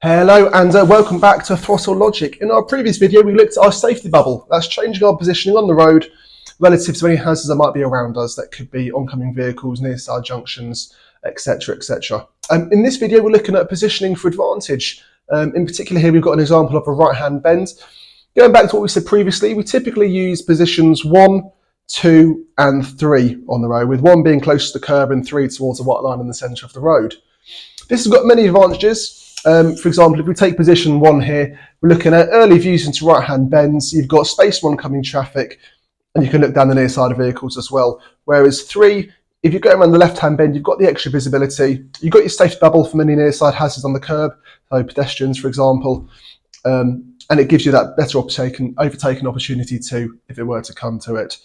Hello and welcome back to Throttle Logic. In our previous video we looked at our safety bubble. That's changing our positioning on the road relative to any hazards that might be around us. That could be oncoming vehicles, near side junctions, etc, etc. In this video we're looking at positioning for advantage. In particular here we've got an example of a right hand bend. Going back to what we said previously, we typically use positions 1, 2 and 3 on the road, with 1 being close to the curb and 3 towards the white line in the centre of the road. This has got many advantages. For example, if we take position 1 here, we're looking at early views into right-hand bends. You've got space 1 coming traffic, and you can look down the near side of vehicles as well. Whereas 3, if you're going around the left-hand bend, you've got the extra visibility. You've got your safety bubble from any near side hazards on the curb, so pedestrians, for example, and it gives you that better overtaking opportunity too, if it were to come to it.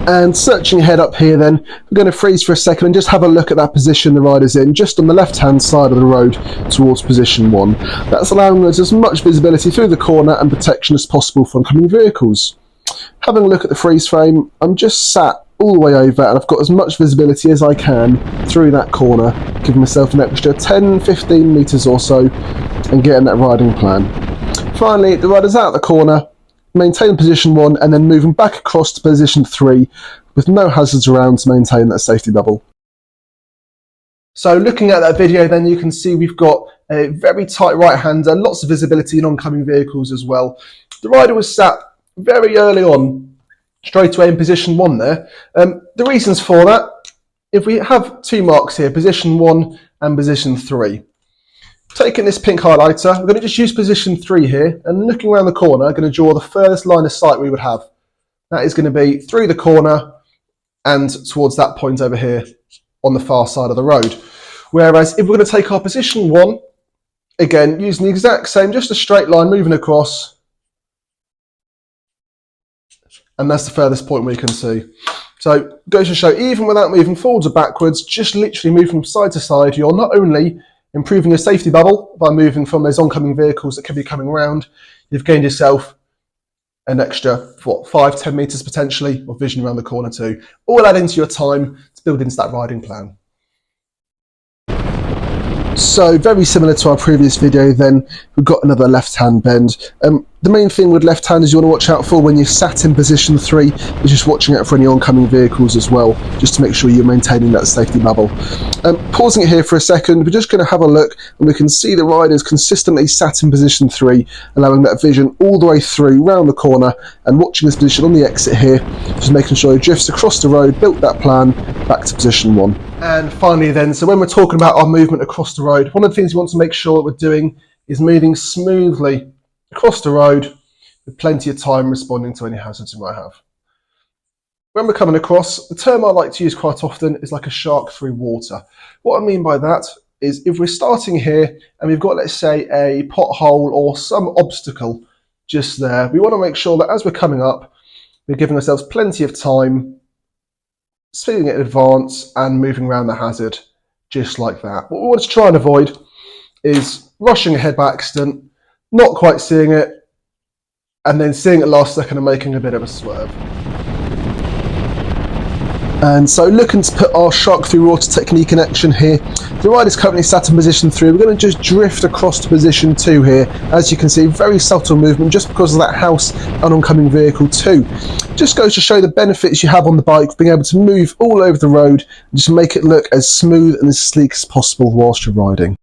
And searching ahead up here then, we're going to freeze for a second and just have a look at that position the rider's in, just on the left-hand side of the road towards position 1. That's allowing us as much visibility through the corner and protection as possible for oncoming vehicles. Having a look at the freeze frame, I'm just sat all the way over and I've got as much visibility as I can through that corner, giving myself an extra 10-15 metres or so and getting that riding plan. Finally, the rider's out of the corner, maintain position 1 and then moving back across to position 3 with no hazards around to maintain that safety bubble. So looking at that video then, you can see we've got a very tight right hander, lots of visibility in oncoming vehicles as well. The rider was sat very early on, straight away in position 1 there. The reasons for that, if we have 2 marks here, position 1 and position 3. Taking this pink highlighter, we're going to just use position 3 here, and looking around the corner, I'm going to draw the furthest line of sight we would have. That is going to be through the corner and towards that point over here on the far side of the road. Whereas if we're going to take our position 1, again, using the exact same, just a straight line moving across, and that's the furthest point we can see. So it goes to show, even without moving forwards or backwards, just literally moving from side to side, you're not only improving your safety bubble by moving from those oncoming vehicles that could be coming around, you've gained yourself an extra, 5-10 metres potentially of vision around the corner too. All adding to your time to build into that riding plan. So very similar to our previous video then, we've got another left-hand bend. The main thing with left-hand is you want to watch out for when you're sat in position 3 is just watching out for any oncoming vehicles as well, just to make sure you're maintaining that safety bubble. Pausing it here for a second, we're just going to have a look and we can see the rider's consistently sat in position 3, allowing that vision all the way through round the corner and watching his position on the exit here, just making sure he drifts across the road, built that plan, back to position 1. And finally then, so when we're talking about our movement across the road, one of the things we want to make sure that we're doing is moving smoothly across the road with plenty of time responding to any hazards we might have. When we're coming across, the term I like to use quite often is like a shark through water. What I mean by that is if we're starting here and we've got, let's say, a pothole or some obstacle just there, we want to make sure that as we're coming up, we're giving ourselves plenty of time, speeding in advance and moving around the hazard just like that. What we want to try and avoid is rushing ahead by accident, not quite seeing it, and then seeing it last second and making a bit of a swerve. And so looking to put our shark through water technique in action here, the rider's currently sat in position 3, we're going to just drift across to position 2 here. As you can see, very subtle movement just because of that house and oncoming vehicle too. Just goes to show the benefits you have on the bike, being able to move all over the road and just make it look as smooth and as sleek as possible whilst you're riding.